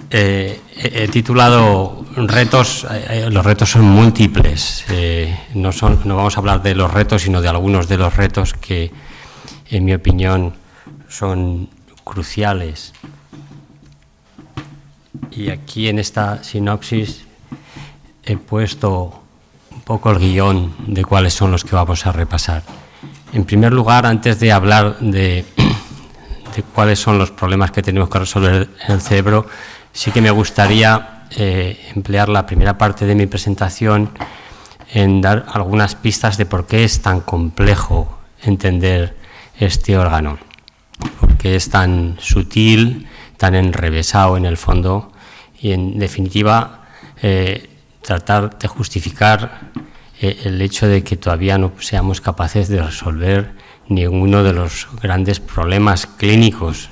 He titulado retos. Los retos son múltiples. No vamos a hablar de los retos, sino de algunos de los retos que, en mi opinión, son cruciales. Y aquí en esta sinopsis he puesto un poco el guión de cuáles son los que vamos a repasar. En primer lugar, antes de hablar de cuáles son los problemas que tenemos que resolver en el cerebro, sí que me gustaría emplear la primera parte de mi presentación en dar algunas pistas de por qué es tan complejo entender este órgano, por qué es tan sutil, tan enrevesado en el fondo y, en definitiva, tratar de justificar el hecho de que todavía no seamos capaces de resolver ninguno de los grandes problemas clínicos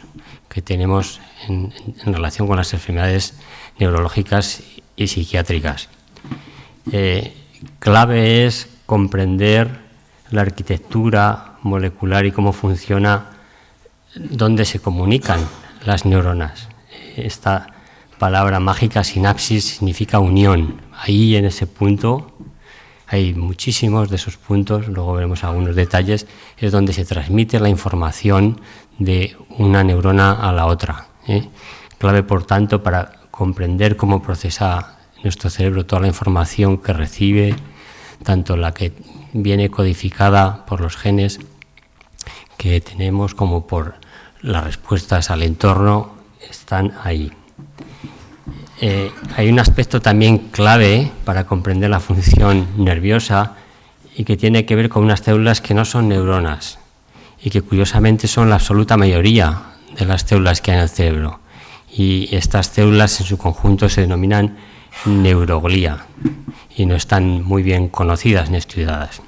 que tenemos en relación con las enfermedades neurológicas y psiquiátricas. Clave es comprender la arquitectura molecular y cómo funciona, dónde se comunican las neuronas. Esta palabra mágica, sinapsis, significa unión. Ahí, en ese punto, hay muchísimos de esos puntos, luego veremos algunos detalles, es donde se transmite la información de una neurona a la otra. Clave, por tanto, para comprender cómo procesa nuestro cerebro toda la información que recibe, tanto la que viene codificada por los genes que tenemos como por las respuestas al entorno, están ahí. Hay un aspecto también clave para comprender la función nerviosa y que tiene que ver con unas células que no son neuronas y que curiosamente son la absoluta mayoría de las células que hay en el cerebro. Y estas células en su conjunto se denominan neuroglía y no están muy bien conocidas ni estudiadas.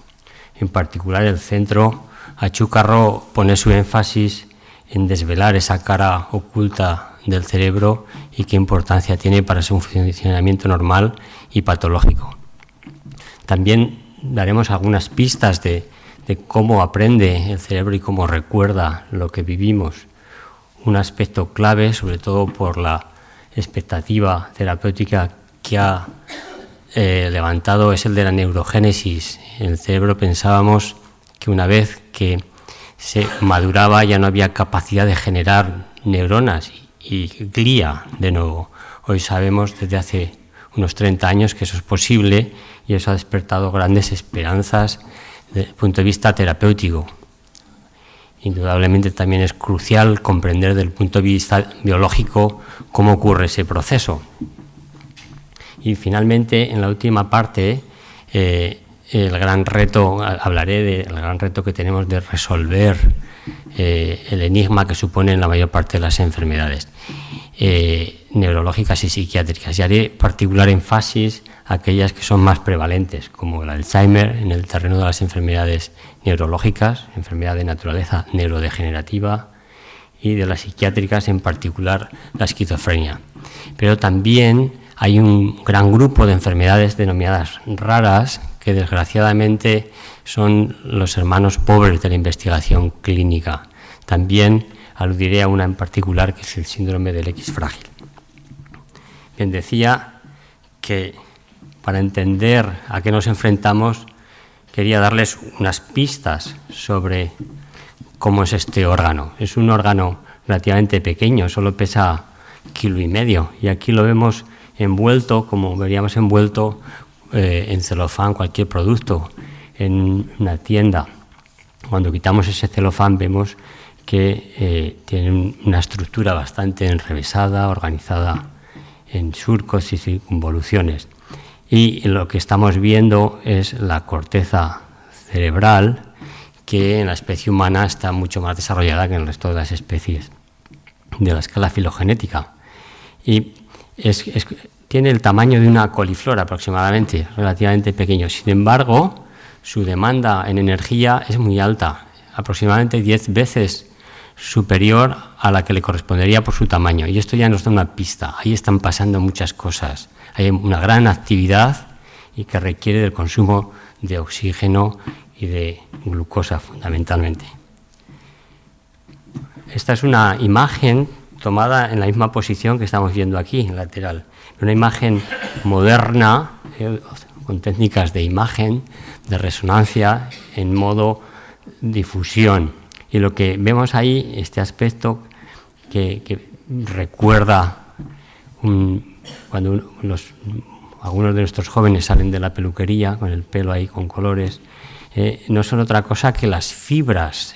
En particular, el centro Achúcarro pone su énfasis en desvelar esa cara oculta del cerebro y qué importancia tiene para su funcionamiento normal y patológico. También daremos algunas pistas de cómo aprende el cerebro y cómo recuerda lo que vivimos. Un aspecto clave, sobre todo por la expectativa terapéutica que ha levantado, es el de la neurogénesis. En el cerebro pensábamos que una vez que se maduraba ya no había capacidad de generar neuronas y glía de nuevo. Hoy sabemos desde hace unos 30 años que eso es posible y eso ha despertado grandes esperanzas desde el punto de vista terapéutico. Indudablemente también es crucial comprender desde el punto de vista biológico cómo ocurre ese proceso. Y finalmente, en la última parte, hablaré del gran reto que tenemos de resolver el enigma que suponen la mayor parte de las enfermedades neurológicas y psiquiátricas. Y haré particular énfasis a aquellas que son más prevalentes, como el Alzheimer en el terreno de las enfermedades neurológicas, enfermedad de naturaleza neurodegenerativa, y de las psiquiátricas, en particular la esquizofrenia. Pero también hay un gran grupo de enfermedades denominadas raras que desgraciadamente son los hermanos pobres de la investigación clínica. También aludiré a una en particular, que es el síndrome del X frágil. Bien, decía que para entender a qué nos enfrentamos quería darles unas pistas sobre cómo es este órgano. Es un órgano relativamente pequeño, solo pesa 1,5 kilos, y aquí lo vemos envuelto, como veríamos envuelto en celofán cualquier producto en una tienda. Cuando quitamos ese celofán vemos que tiene una estructura bastante enrevesada, organizada en surcos y circunvoluciones. Y lo que estamos viendo es la corteza cerebral, que en la especie humana está mucho más desarrollada que en el resto de las especies de la escala filogenética. Y tiene el tamaño de una coliflor aproximadamente, relativamente pequeño. Sin embargo, su demanda en energía es muy alta, aproximadamente 10 veces superior a la que le correspondería por su tamaño. Y esto ya nos da una pista. Ahí están pasando muchas cosas. Hay una gran actividad y que requiere del consumo de oxígeno y de glucosa fundamentalmente. Esta es una imagen tomada en la misma posición que estamos viendo aquí, en lateral. Una imagen moderna, con técnicas de imagen, de resonancia, en modo difusión. Y lo que vemos ahí, este aspecto que recuerda cuando algunos de nuestros jóvenes salen de la peluquería con el pelo ahí con colores, no son otra cosa que las fibras,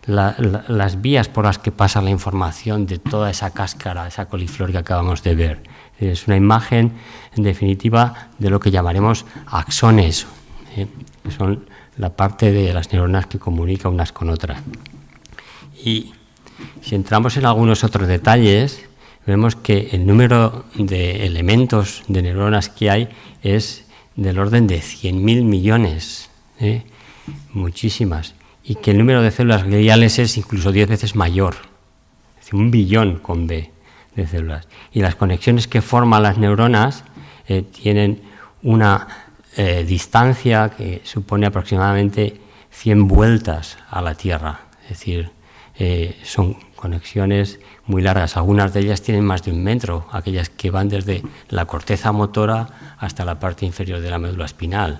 las vías por las que pasa la información de toda esa cáscara, esa coliflor que acabamos de ver. Es una imagen, en definitiva, de lo que llamaremos axones, que son la parte de las neuronas que comunica unas con otras. Y si entramos en algunos otros detalles, vemos que el número de elementos de neuronas que hay es del orden de 100.000 millones, muchísimas, y que el número de células gliales es incluso 10 veces mayor, es decir, 1 billón con B de células. Y las conexiones que forman las neuronas tienen una distancia que supone aproximadamente 100 vueltas a la Tierra, es decir, son conexiones muy largas. Algunas de ellas tienen más de 1 metro, aquellas que van desde la corteza motora hasta la parte inferior de la médula espinal.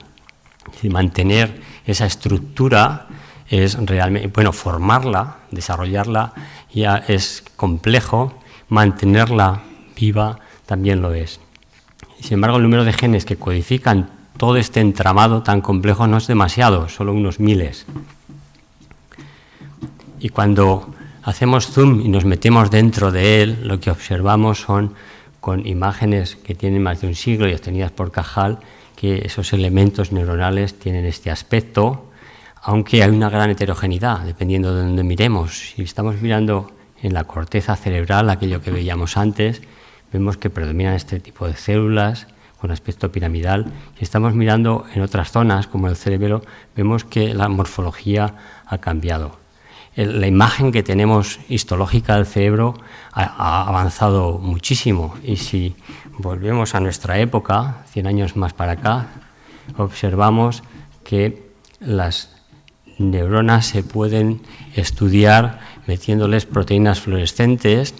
Y mantener esa estructura es realmente, bueno, formarla, desarrollarla ya es complejo, mantenerla viva también lo es. Sin embargo, el número de genes que codifican todo este entramado tan complejo no es demasiado, solo unos miles. Y cuando hacemos zoom y nos metemos dentro de él, lo que observamos son, con imágenes que tienen más de un siglo y obtenidas por Cajal, que esos elementos neuronales tienen este aspecto, aunque hay una gran heterogeneidad, dependiendo de dónde miremos. Si estamos mirando en la corteza cerebral, aquello que veíamos antes, vemos que predominan este tipo de células con aspecto piramidal. Si estamos mirando en otras zonas, como el cerebro, vemos que la morfología ha cambiado. La imagen que tenemos histológica del cerebro ha avanzado muchísimo, y si volvemos a nuestra época, 100 años más para acá, observamos que las neuronas se pueden estudiar metiéndoles proteínas fluorescentes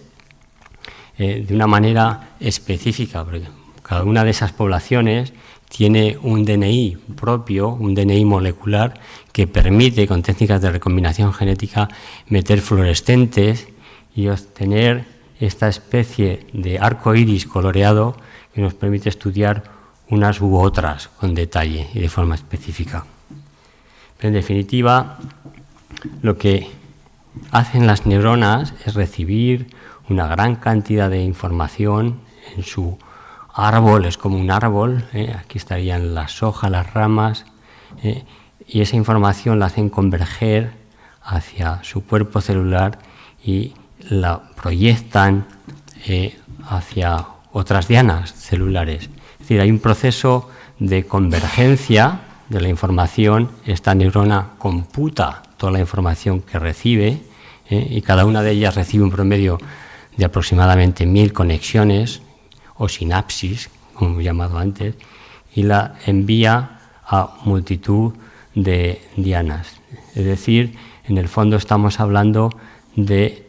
de una manera específica, porque cada una de esas poblaciones tiene un DNI propio, un DNI molecular, que permite, con técnicas de recombinación genética, meter fluorescentes y obtener esta especie de arco iris coloreado que nos permite estudiar unas u otras con detalle y de forma específica. Pero en definitiva, lo que hacen las neuronas es recibir una gran cantidad de información en su árbol, es como un árbol, aquí estarían las hojas, las ramas, y esa información la hacen converger hacia su cuerpo celular y la proyectan hacia otras dianas celulares. Es decir, hay un proceso de convergencia de la información. Esta neurona computa toda la información que recibe, y cada una de ellas recibe un promedio de aproximadamente 1000 conexiones o sinapsis, como he llamado antes, y la envía a multitud de dianas. Es decir, en el fondo estamos hablando de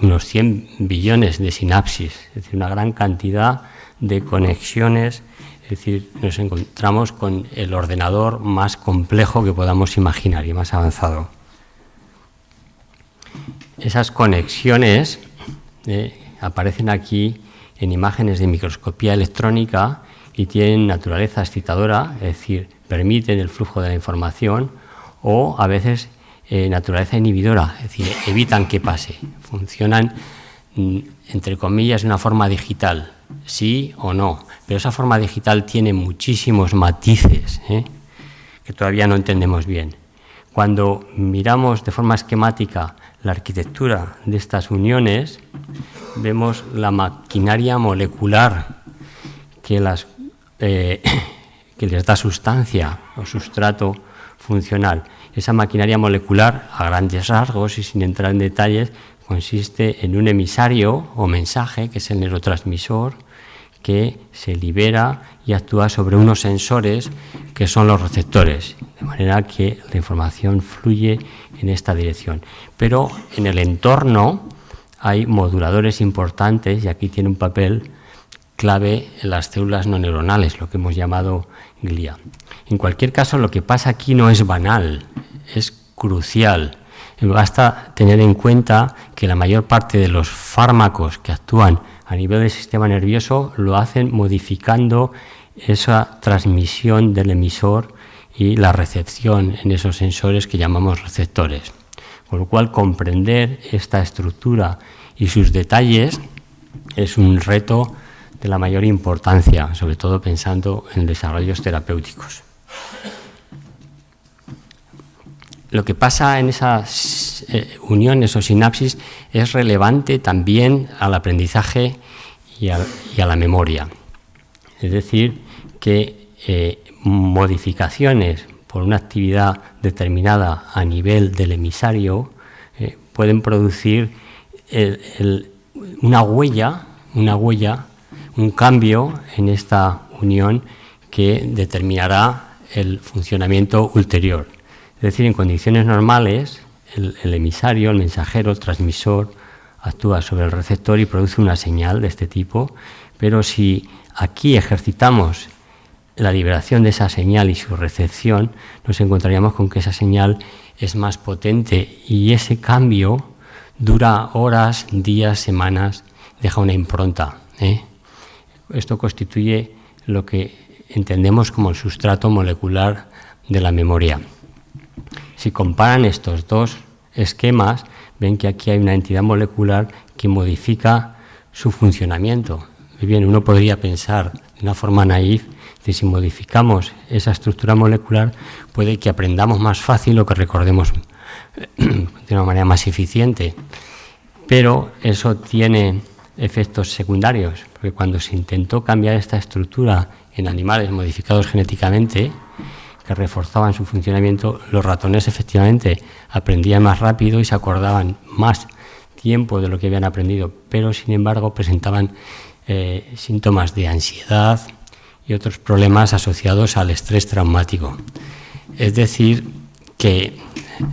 unos 100 billones de sinapsis, es decir, una gran cantidad de conexiones. Es decir, nos encontramos con el ordenador más complejo que podamos imaginar y más avanzado. Esas conexiones aparecen aquí en imágenes de microscopía electrónica y tienen naturaleza excitadora, es decir, permiten el flujo de la información, o a veces naturaleza inhibidora, es decir, evitan que pase. Funcionan, entre comillas, de una forma digital, sí o no, pero esa forma digital tiene muchísimos matices que todavía no entendemos bien. Cuando miramos de forma esquemática la arquitectura de estas uniones, vemos la maquinaria molecular que les da sustancia o sustrato funcional. Esa maquinaria molecular, a grandes rasgos y sin entrar en detalles, consiste en un emisario o mensaje, que es el neurotransmisor, que se libera y actúa sobre unos sensores que son los receptores, de manera que la información fluye en esta dirección. Pero en el entorno hay moduladores importantes, y aquí tiene un papel clave en las células no neuronales, lo que hemos llamado glía. En cualquier caso, lo que pasa aquí no es banal, es crucial. Basta tener en cuenta que la mayor parte de los fármacos que actúan a nivel del sistema nervioso lo hacen modificando esa transmisión del emisor y la recepción en esos sensores que llamamos receptores. Con lo cual, comprender esta estructura y sus detalles es un reto de la mayor importancia, sobre todo pensando en desarrollos terapéuticos. Lo que pasa en esas uniones o sinapsis es relevante también al aprendizaje y a la memoria. Es decir, que modificaciones por una actividad determinada a nivel del emisario pueden producir una huella, un cambio en esta unión que determinará el funcionamiento ulterior. Es decir, en condiciones normales, el emisario, el mensajero, el transmisor, actúa sobre el receptor y produce una señal de este tipo, pero si aquí ejercitamos la liberación de esa señal y su recepción, nos encontraríamos con que esa señal es más potente y ese cambio dura horas, días, semanas, deja una impronta. Esto constituye lo que entendemos como el sustrato molecular de la memoria. Si comparan estos dos esquemas, ven que aquí hay una entidad molecular que modifica su funcionamiento. Muy bien, uno podría pensar de una forma naif que si modificamos esa estructura molecular puede que aprendamos más fácil o que recordemos de una manera más eficiente. Pero eso tiene efectos secundarios, porque cuando se intentó cambiar esta estructura en animales modificados genéticamente, que reforzaban su funcionamiento, los ratones efectivamente aprendían más rápido y se acordaban más tiempo de lo que habían aprendido, pero sin embargo presentaban síntomas de ansiedad y otros problemas asociados al estrés traumático. Es decir, que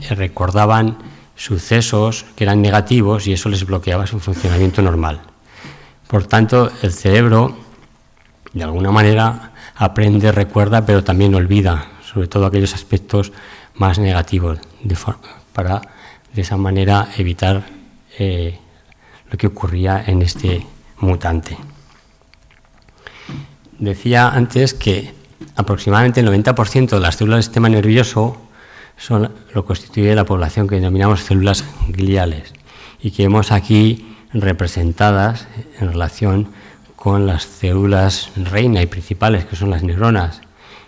recordaban sucesos que eran negativos y eso les bloqueaba su funcionamiento normal. Por tanto, el cerebro, de alguna manera, aprende, recuerda, pero también olvida, sobre todo aquellos aspectos más negativos, para de esa manera evitar lo que ocurría en este mutante. Decía antes que aproximadamente el 90% de las células del sistema nervioso lo constituye la población que denominamos células gliales y que vemos aquí representadas en relación con las células reina y principales, que son las neuronas.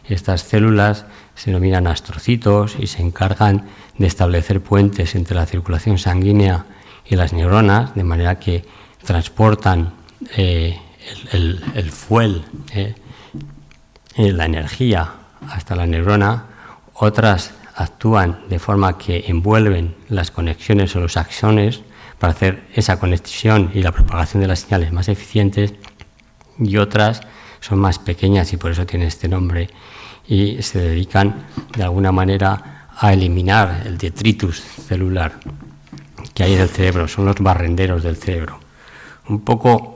Estas células se denominan astrocitos y se encargan de establecer puentes entre la circulación sanguínea y las neuronas, de manera que transportan el fuel, la energía hasta la neurona. Otras actúan de forma que envuelven las conexiones o los axones para hacer esa conexión y la propagación de las señales más eficientes, y otras son más pequeñas y por eso tienen este nombre y se dedican de alguna manera a eliminar el detritus celular que hay en el cerebro, son los barrenderos del cerebro. Un poco,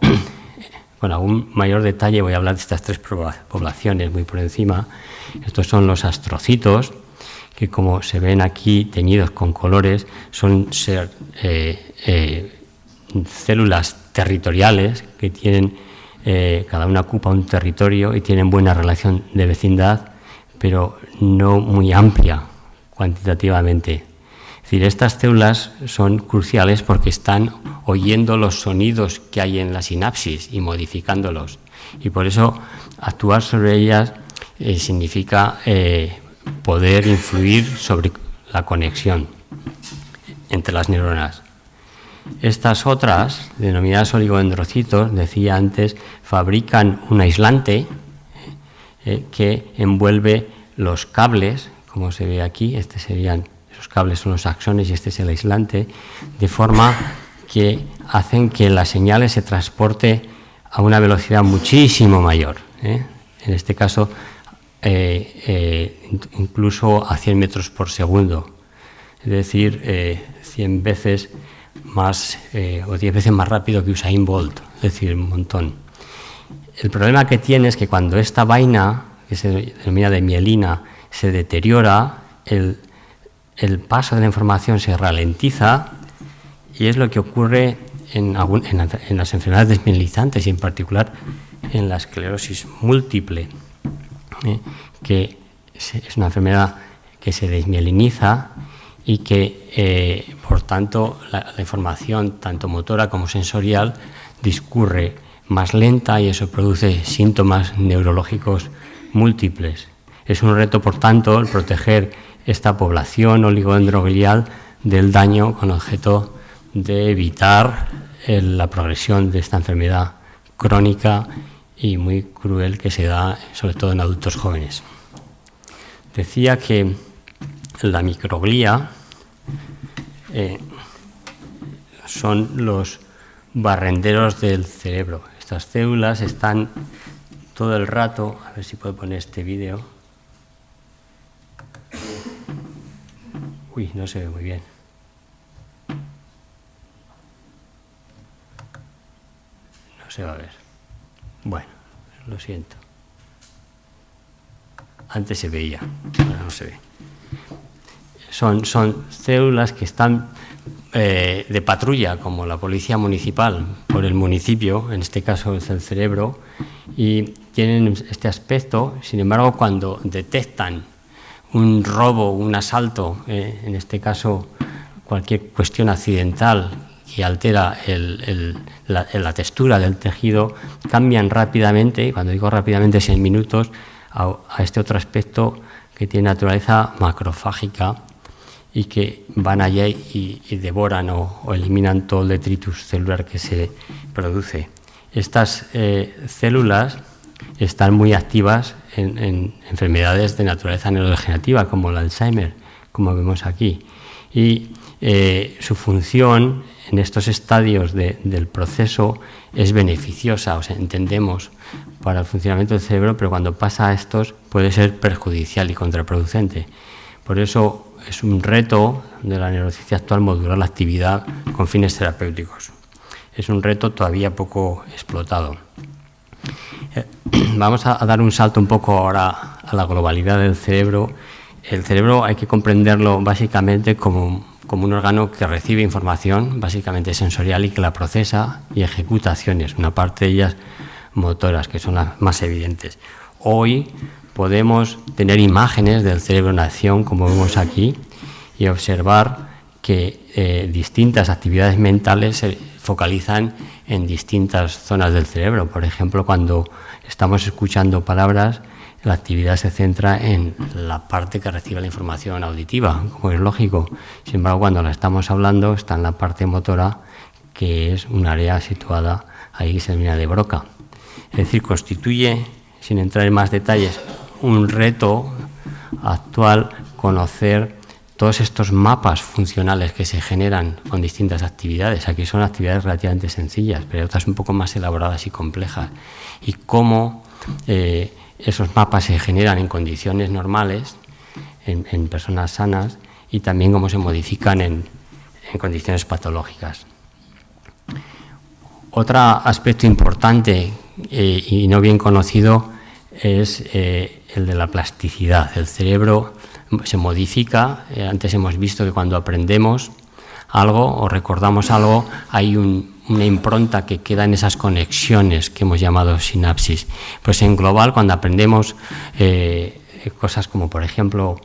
con algún mayor detalle voy a hablar de estas tres poblaciones muy por encima. Estos son los astrocitos, que como se ven aquí teñidos con colores, son células territoriales que tienen, cada una ocupa un territorio y tienen buena relación de vecindad, pero no muy amplia cuantitativamente. Es decir, estas células son cruciales porque están oyendo los sonidos que hay en la sinapsis y modificándolos. Y por eso actuar sobre ellas significa poder influir sobre la conexión entre las neuronas. Estas otras, denominadas oligodendrocitos, decía antes, fabrican un aislante que envuelve los cables, como se ve aquí. Esos cables son los axones y este es el aislante, de forma que hacen que las señales se transporte a una velocidad muchísimo mayor. En este caso, incluso a 100 metros por segundo, es decir, 100 veces más o 10 veces más rápido que Usain Bolt, es decir, un montón. El problema que tiene es que cuando esta vaina, que se denomina de mielina, se deteriora, el paso de la información se ralentiza, y es lo que ocurre en las enfermedades desmielinizantes y en particular en la esclerosis múltiple, que es una enfermedad que se desmieliniza y que, por tanto, la información tanto motora como sensorial discurre más lenta y eso produce síntomas neurológicos múltiples. Es un reto, por tanto, el proteger esta población oligodendroglial del daño con objeto de evitar la progresión de esta enfermedad crónica y muy cruel que se da sobre todo en adultos jóvenes. Decía que la microglía son los barrenderos del cerebro. Estas células están todo el rato, a ver si puedo poner este vídeo. Uy, no se ve muy bien. No se va a ver. Bueno, lo siento. Antes se veía, ahora no se ve. Son células que están de patrulla, como la policía municipal, por el municipio, en este caso es el cerebro, y tienen este aspecto. Sin embargo, cuando detectan un robo, un asalto, en este caso cualquier cuestión accidental que altera la textura del tejido, cambian rápidamente, y cuando digo rápidamente es en minutos, a este otro aspecto que tiene naturaleza macrofágica y que van allá y devoran o eliminan todo el detritus celular que se produce. Estas células están muy activas en enfermedades de naturaleza neurodegenerativa, como el Alzheimer, como vemos aquí. Y su función en estos estadios del proceso es beneficiosa, o sea, entendemos, para el funcionamiento del cerebro, pero cuando pasa a estos puede ser perjudicial y contraproducente. Por eso es un reto de la neurociencia actual modular la actividad con fines terapéuticos. Es un reto todavía poco explotado. Vamos a dar un salto un poco ahora a la globalidad del cerebro. El cerebro hay que comprenderlo básicamente como un órgano que recibe información, básicamente sensorial, y que la procesa y ejecuta acciones, una parte de ellas motoras, que son las más evidentes. Hoy podemos tener imágenes del cerebro en acción, como vemos aquí, y observar que distintas actividades mentales se focalizan en distintas zonas del cerebro. Por ejemplo, cuando estamos escuchando palabras, la actividad se centra en la parte que recibe la información auditiva, como es lógico. Sin embargo, cuando la estamos hablando, está en la parte motora, que es un área situada ahí, se denomina de Broca. Es decir, constituye, sin entrar en más detalles, un reto actual conocer todos estos mapas funcionales que se generan con distintas actividades. Aquí son actividades relativamente sencillas, pero otras un poco más elaboradas y complejas. Y cómo esos mapas se generan en condiciones normales, en personas sanas, y también cómo se modifican en condiciones patológicas. Otro aspecto importante y no bien conocido es el de la plasticidad. El cerebro se modifica. Antes hemos visto que cuando aprendemos algo o recordamos algo, hay una impronta que queda en esas conexiones que hemos llamado sinapsis. Pues en global, cuando aprendemos cosas como, por ejemplo,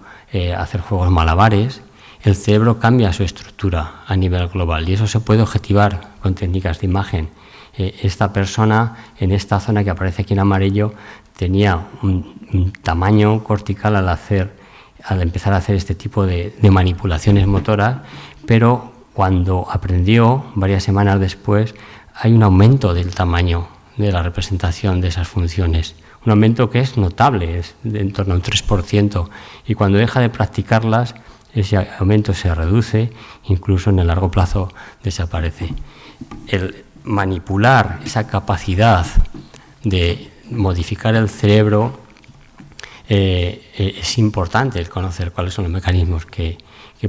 hacer juegos malabares, el cerebro cambia su estructura a nivel global y eso se puede objetivar con técnicas de imagen. Esta persona, en esta zona que aparece aquí en amarillo, tenía un tamaño cortical al empezar a hacer este tipo de manipulaciones motoras, pero cuando aprendió, varias semanas después, hay un aumento del tamaño de la representación de esas funciones. Un aumento que es notable, es de en torno a un 3%, y cuando deja de practicarlas, ese aumento se reduce, incluso en el largo plazo desaparece. El manipular esa capacidad de modificar el cerebro es importante el conocer cuáles son los mecanismos que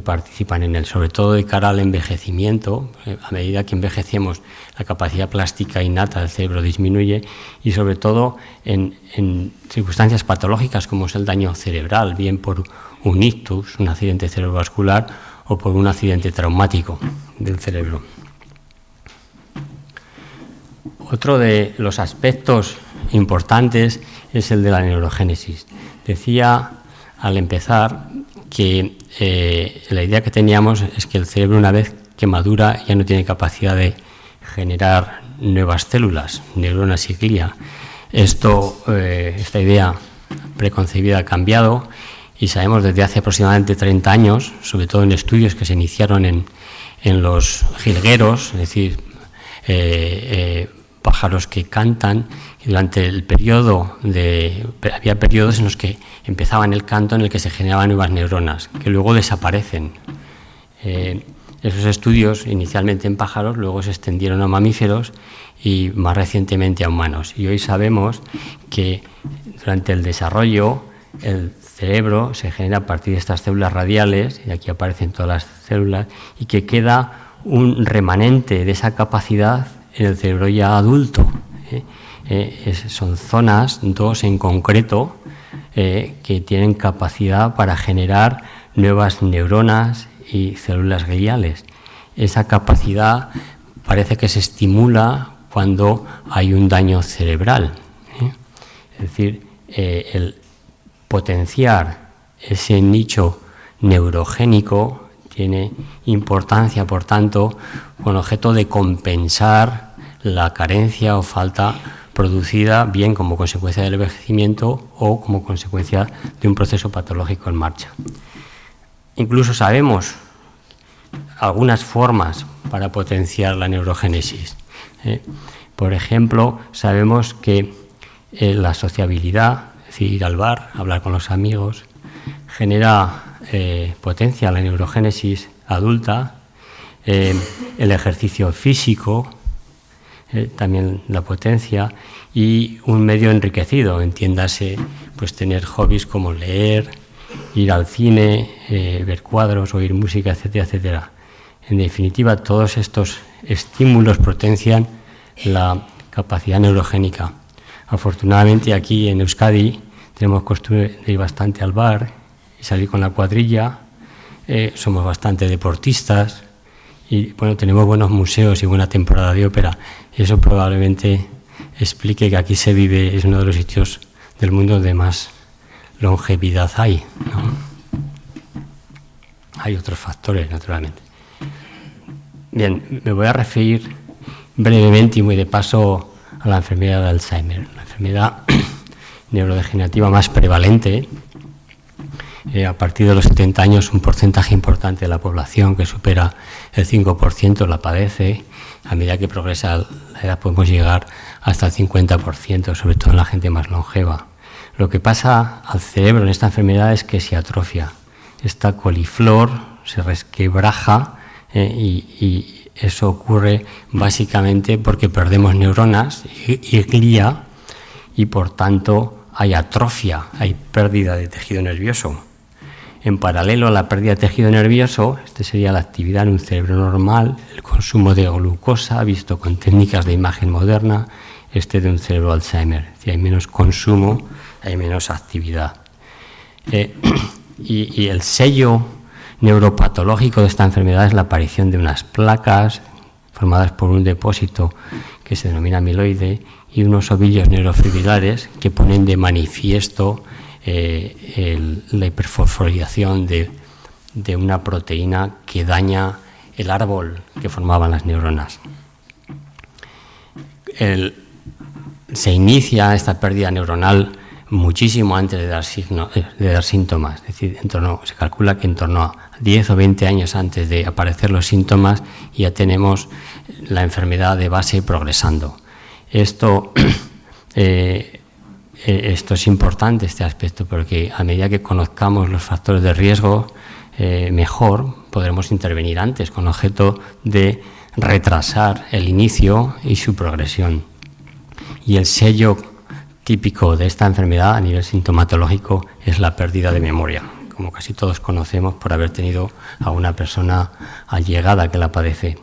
participan en él, sobre todo de cara al envejecimiento. A medida que envejecemos, la capacidad plástica innata del cerebro disminuye, y sobre todo en circunstancias patológicas como es el daño cerebral, bien por un ictus, un accidente cerebrovascular, o por un accidente traumático del cerebro. Otro de los aspectos importantes es el de la neurogénesis. Decía al empezar que la idea que teníamos es que el cerebro, una vez que madura, ya no tiene capacidad de generar nuevas células, neuronas y glía. Esta idea preconcebida ha cambiado, y sabemos desde hace aproximadamente 30 años, sobre todo en estudios que se iniciaron en los jilgueros, es decir, pájaros que cantan, y durante el periodo había periodos en los que empezaban el canto en el que se generaban nuevas neuronas, que luego desaparecen. Esos estudios, inicialmente en pájaros, luego se extendieron a mamíferos y más recientemente a humanos. Y hoy sabemos que durante el desarrollo el cerebro se genera a partir de estas células radiales, y aquí aparecen todas las células, y que queda un remanente de esa capacidad en el cerebro ya adulto. Son zonas, 2 en concreto, que tienen capacidad para generar nuevas neuronas y células gliales. Esa capacidad parece que se estimula cuando hay un daño cerebral. Es decir, el potenciar ese nicho neurogénico tiene importancia, por tanto, con objeto de compensar la carencia o falta producida bien como consecuencia del envejecimiento o como consecuencia de un proceso patológico en marcha. Incluso sabemos algunas formas para potenciar la neurogénesis. Por ejemplo, sabemos que la sociabilidad, es decir, ir al bar, hablar con los amigos, potencia la neurogénesis adulta. El ejercicio físico también la potencia, y un medio enriquecido, entiéndase, pues tener hobbies como leer, ir al cine, ver cuadros, oír música, etcétera, etcétera. En definitiva, todos estos estímulos potencian la capacidad neurogénica. Afortunadamente, aquí en Euskadi tenemos costumbre de ir bastante al bar y salir con la cuadrilla. Somos bastante deportistas y bueno, tenemos buenos museos y buena temporada de ópera. Eso probablemente explique que aquí se vive, es uno de los sitios del mundo donde más longevidad hay, ¿no? Hay otros factores, naturalmente. Bien, me voy a referir brevemente y muy de paso a la enfermedad de Alzheimer, la enfermedad neurodegenerativa más prevalente. A partir de los 70 años, un porcentaje importante de la población, que supera el 5%, la padece. A medida que progresa la edad podemos llegar hasta el 50%, sobre todo en la gente más longeva. Lo que pasa al cerebro en esta enfermedad es que se atrofia. Esta coliflor se resquebraja y eso ocurre básicamente porque perdemos neuronas y glía, y por tanto hay atrofia, hay pérdida de tejido nervioso. En paralelo a la pérdida de tejido nervioso, sería la actividad en un cerebro normal, el consumo de glucosa, visto con técnicas de imagen moderna, de un cerebro Alzheimer. Si hay menos consumo, hay menos actividad. Y el sello neuropatológico de esta enfermedad es la aparición de unas placas formadas por un depósito que se denomina amiloide y unos ovillos neurofibrilares que ponen de manifiesto la hiperfosforilación de una proteína que daña el árbol que formaban las neuronas. Se inicia esta pérdida neuronal muchísimo antes de dar síntomas, es decir, se calcula que en torno a 10 o 20 años antes de aparecer los síntomas ya tenemos la enfermedad de base progresando. Esto es importante, este aspecto, porque a medida que conozcamos los factores de riesgo mejor, podremos intervenir antes con objeto de retrasar el inicio y su progresión. Y el sello típico de esta enfermedad a nivel sintomatológico es la pérdida de memoria, como casi todos conocemos por haber tenido a una persona allegada que la padece.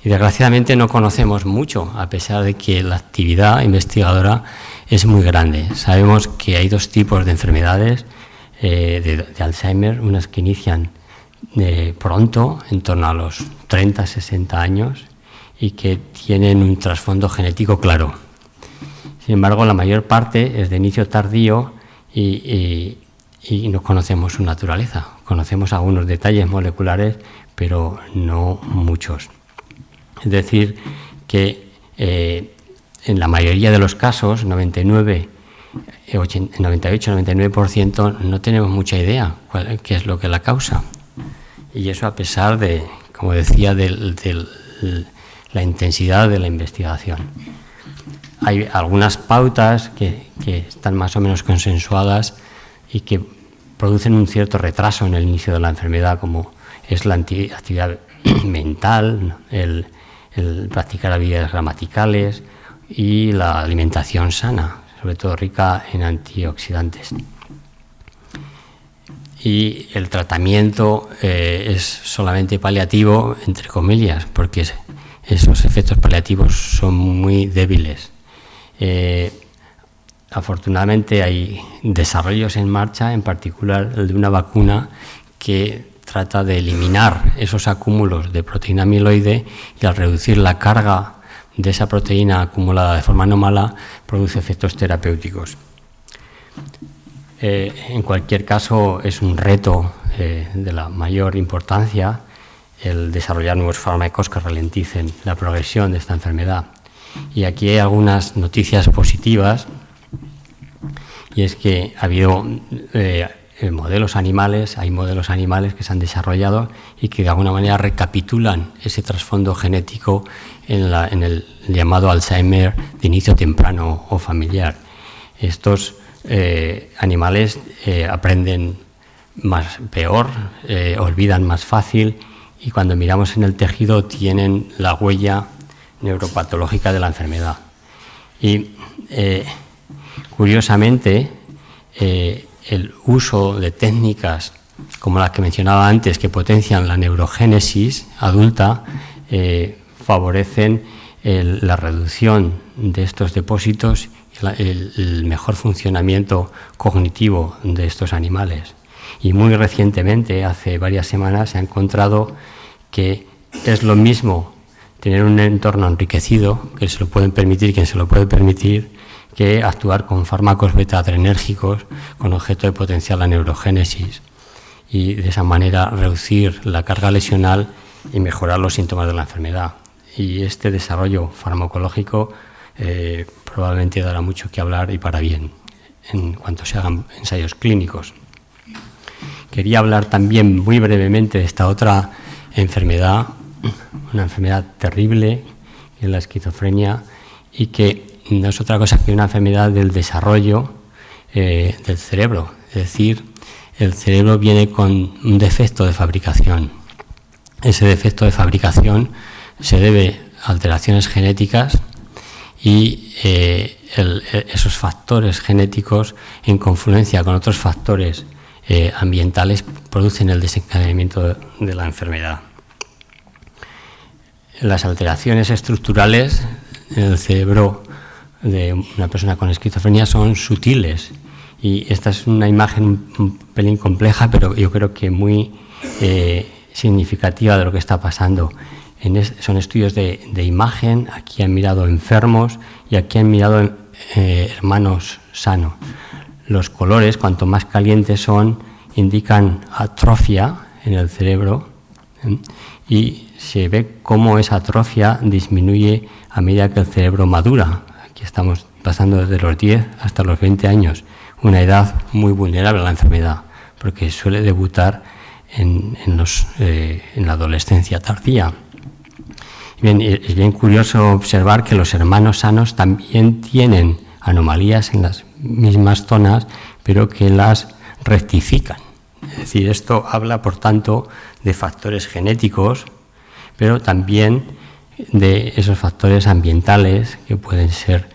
Y desgraciadamente no conocemos mucho, a pesar de que la actividad investigadora es muy grande. Sabemos que hay dos tipos de enfermedades de Alzheimer, unas que inician pronto, en torno a los 30, 60 años, y que tienen un trasfondo genético claro. Sin embargo, la mayor parte es de inicio tardío y no conocemos su naturaleza. Conocemos algunos detalles moleculares, pero no muchos. Es decir, que en la mayoría de los casos, 98-99%, no tenemos mucha idea qué es lo que la causa. Y eso a pesar de, como decía, de la intensidad de la investigación. Hay algunas pautas que están más o menos consensuadas y que producen un cierto retraso en el inicio de la enfermedad, como es la actividad mental, el practicar habilidades gramaticales y la alimentación sana, sobre todo rica en antioxidantes. Y el tratamiento es solamente paliativo, entre comillas, porque esos efectos paliativos son muy débiles. Afortunadamente hay desarrollos en marcha, en particular el de una vacuna que trata de eliminar esos acúmulos de proteína amiloide y al reducir la carga de esa proteína acumulada de forma anómala produce efectos terapéuticos. En cualquier caso, es un reto de la mayor importancia el desarrollar nuevos fármacos que ralenticen la progresión de esta enfermedad. Y aquí hay algunas noticias positivas, y es que ha habido hay modelos animales que se han desarrollado y que de alguna manera recapitulan ese trasfondo genético en el llamado Alzheimer de inicio temprano o familiar. Estos animales aprenden peor, olvidan más fácil, y cuando miramos en el tejido tienen la huella neuropatológica de la enfermedad. Y curiosamente, el uso de técnicas como las que mencionaba antes, que potencian la neurogénesis adulta, favorecen la reducción de estos depósitos y el mejor funcionamiento cognitivo de estos animales. Y muy recientemente, hace varias semanas, se ha encontrado que es lo mismo tener un entorno enriquecido, que se lo pueden permitir quien se lo puede permitir, que actuar con fármacos beta-adrenérgicos con objeto de potenciar la neurogénesis y de esa manera reducir la carga lesional y mejorar los síntomas de la enfermedad. Y este desarrollo farmacológico probablemente dará mucho que hablar y para bien en cuanto se hagan ensayos clínicos. Quería hablar también muy brevemente de esta otra enfermedad, una enfermedad terrible, que es la esquizofrenia, y que no es otra cosa que una enfermedad del desarrollo del cerebro. Es decir, el cerebro viene con un defecto de fabricación. Ese defecto de fabricación se debe a alteraciones genéticas y esos factores genéticos, en confluencia con otros factores ambientales, producen el desencadenamiento de la enfermedad. Las alteraciones estructurales en el cerebro de una persona con esquizofrenia son sutiles, y esta es una imagen un pelín compleja, pero yo creo que muy significativa de lo que está pasando. Son estudios de imagen. Aquí han mirado enfermos y aquí han mirado hermanos sanos. Los colores, cuanto más calientes son, indican atrofia en el cerebro, y se ve cómo esa atrofia disminuye a medida que el cerebro madura. Aquí estamos pasando desde los 10 hasta los 20 años, una edad muy vulnerable a la enfermedad, porque suele debutar en la adolescencia tardía. Bien, es bien curioso observar que los hermanos sanos también tienen anomalías en las mismas zonas, pero que las rectifican. Es decir, esto habla, por tanto, de factores genéticos, pero también de esos factores ambientales, que pueden ser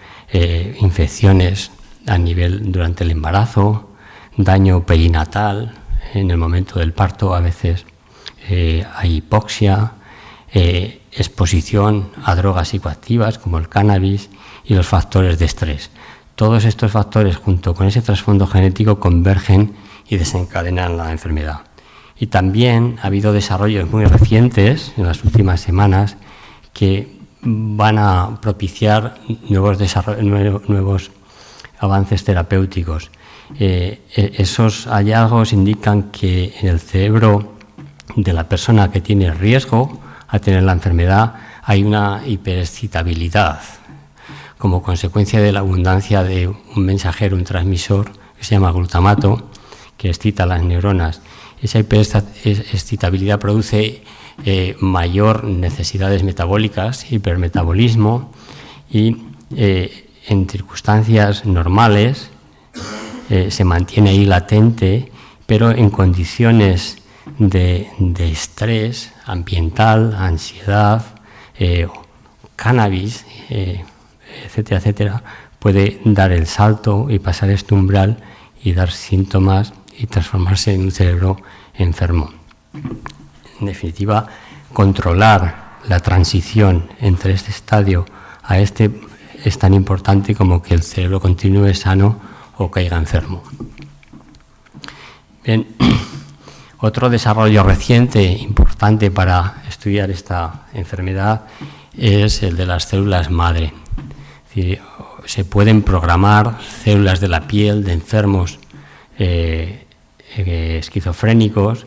infecciones a nivel durante el embarazo, daño perinatal en el momento del parto, a veces hay hipoxia, exposición a drogas psicoactivas como el cannabis y los factores de estrés. Todos estos factores, junto con ese trasfondo genético, convergen y desencadenan la enfermedad. Y también ha habido desarrollos muy recientes, en las últimas semanas, que van a propiciar nuevos avances terapéuticos. Esos hallazgos indican que en el cerebro de la persona que tiene riesgo a tener la enfermedad hay una hiperexcitabilidad como consecuencia de la abundancia de un mensajero, un transmisor que se llama glutamato, que excita las neuronas. Esa hiperexcitabilidad produce mayor necesidades metabólicas, hipermetabolismo, y en circunstancias normales se mantiene ahí latente, pero en condiciones de estrés ambiental, ansiedad, cannabis, etcétera, etcétera, puede dar el salto y pasar este umbral y dar síntomas y transformarse en un cerebro enfermo. En definitiva, controlar la transición entre este estadio a este es tan importante como que el cerebro continúe sano o caiga enfermo. Bien, otro desarrollo reciente importante para estudiar esta enfermedad es el de las células madre. Es decir, se pueden programar células de la piel de enfermos esquizofrénicos,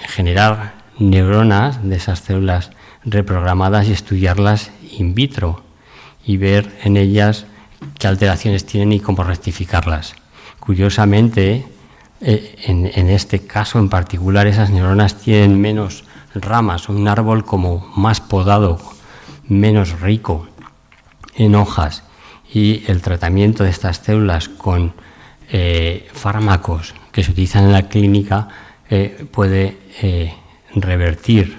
generar neuronas de esas células reprogramadas y estudiarlas in vitro y ver en ellas qué alteraciones tienen y cómo rectificarlas. Curiosamente, en este caso en particular, esas neuronas tienen menos ramas, un árbol como más podado, menos rico en hojas, y el tratamiento de estas células con fármacos que se utilizan en la clínica puede revertir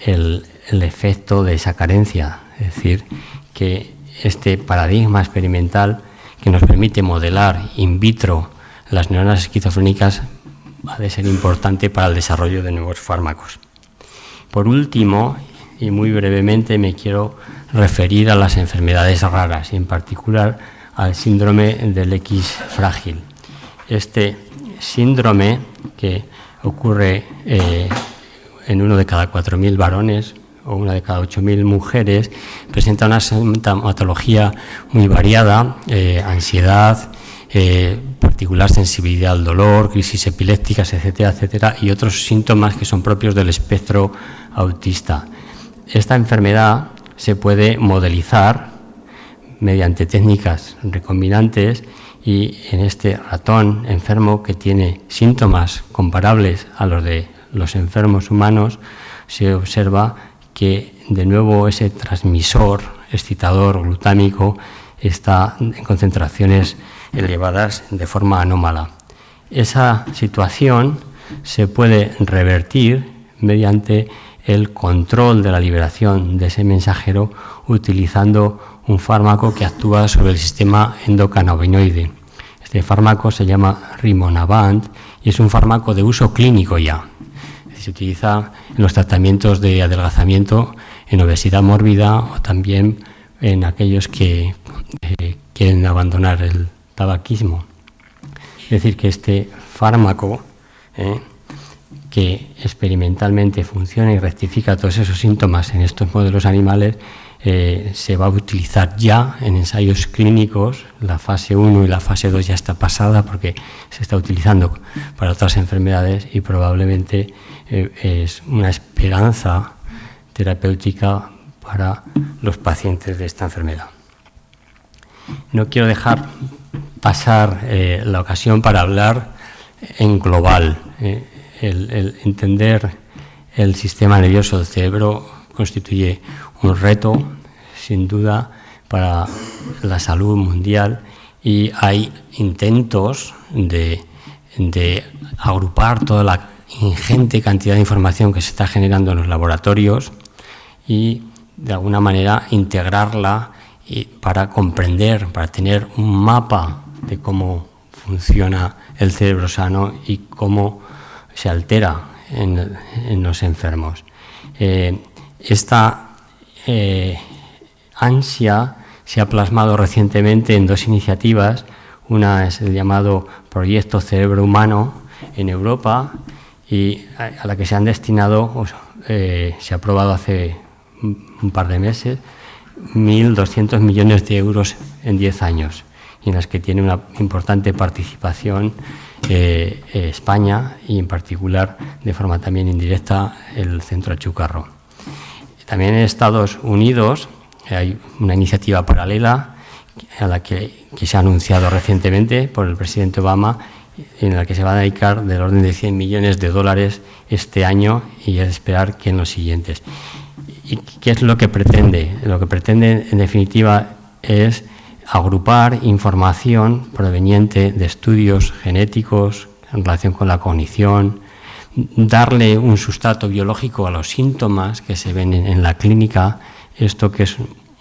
el efecto de esa carencia. Es decir, que este paradigma experimental que nos permite modelar in vitro las neuronas esquizofrénicas ha de ser importante para el desarrollo de nuevos fármacos. Por último, y muy brevemente, me quiero referir a las enfermedades raras, y en particular al síndrome del X frágil. Este síndrome, que ocurre en 1 de cada 4.000 varones o 1 de cada 8.000 mujeres, presenta una sintomatología muy variada, ansiedad, particular sensibilidad al dolor, crisis epilépticas, etcétera, etcétera, y otros síntomas que son propios del espectro autista. Esta enfermedad se puede modelizar mediante técnicas recombinantes, y en este ratón enfermo que tiene síntomas comparables a los de los enfermos humanos se observa que de nuevo ese transmisor excitador glutámico está en concentraciones elevadas de forma anómala. Esa situación se puede revertir mediante el control de la liberación de ese mensajero utilizando un fármaco que actúa sobre el sistema endocannabinoide. Este fármaco se llama Rimonabant y es un fármaco de uso clínico ya. Se utiliza en los tratamientos de adelgazamiento, en obesidad mórbida o también en aquellos que quieren abandonar el tabaquismo. Es decir, que este fármaco que experimentalmente funciona y rectifica todos esos síntomas en estos modelos animales, se va a utilizar ya en ensayos clínicos. La fase 1 y la fase 2 ya está pasada porque se está utilizando para otras enfermedades y probablemente es una esperanza terapéutica para los pacientes de esta enfermedad. No quiero dejar pasar la ocasión para hablar en global. El entender el sistema nervioso del cerebro constituye un reto, sin duda, para la salud mundial, y hay intentos de agrupar toda la ingente cantidad de información que se está generando en los laboratorios y, de alguna manera, integrarla y para comprender, para tener un mapa de cómo funciona el cerebro sano y cómo se altera en los enfermos. Esta ansia se ha plasmado recientemente en dos iniciativas. Una es el llamado Proyecto Cerebro Humano en Europa, y a la que se han destinado, se ha aprobado hace un par de meses, 1.200 millones de euros en 10 años, y en las que tiene una importante participación España, y en particular, de forma también indirecta, el Centro Achucarro. También en Estados Unidos hay una iniciativa paralela a la que se ha anunciado recientemente por el presidente Obama, en la que se va a dedicar del orden de 100 millones de dólares este año, y es esperar que en los siguientes. ¿Y qué es lo que pretende? Lo que pretende, en definitiva, es agrupar información proveniente de estudios genéticos en relación con la cognición, darle un sustrato biológico a los síntomas que se ven en la clínica. Esto, que es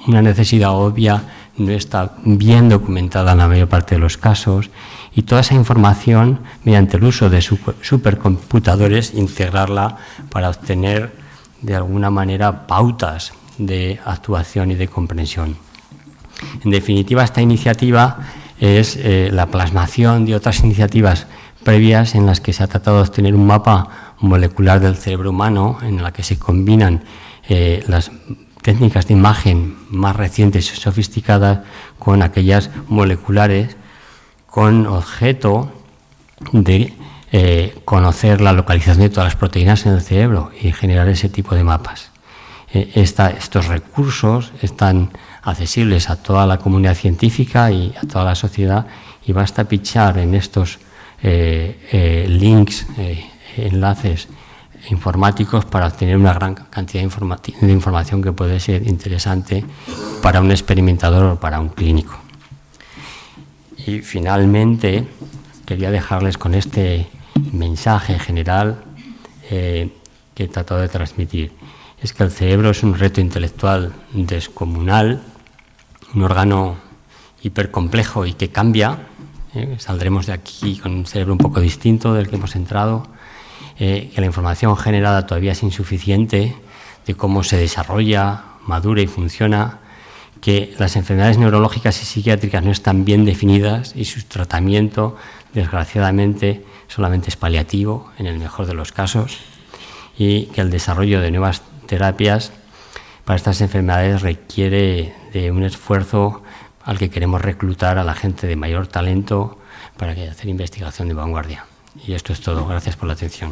una necesidad obvia, no está bien documentada en la mayor parte de los casos, y toda esa información, mediante el uso de supercomputadores, integrarla para obtener de alguna manera pautas de actuación y de comprensión. En definitiva, esta iniciativa es la plasmación de otras iniciativas previas en las que se ha tratado de obtener un mapa molecular del cerebro humano, en la que se combinan las técnicas de imagen más recientes y sofisticadas con aquellas moleculares, con objeto de conocer la localización de todas las proteínas en el cerebro y generar ese tipo de mapas. Estos recursos están accesibles a toda la comunidad científica y a toda la sociedad, y basta pinchar en estos links, enlaces informáticos, para obtener una gran cantidad de información que puede ser interesante para un experimentador o para un clínico. Y finalmente, quería dejarles con este mensaje general que he tratado de transmitir. Es que el cerebro es un reto intelectual descomunal, un órgano hipercomplejo y que cambia. Saldremos de aquí con un cerebro un poco distinto del que hemos entrado, que la información generada todavía es insuficiente de cómo se desarrolla, madura y funciona, que las enfermedades neurológicas y psiquiátricas no están bien definidas y su tratamiento, desgraciadamente, solamente es paliativo, en el mejor de los casos, y que el desarrollo de nuevas terapias para estas enfermedades requiere de un esfuerzo al que queremos reclutar a la gente de mayor talento para hacer investigación de vanguardia. Y esto es todo. Gracias por la atención.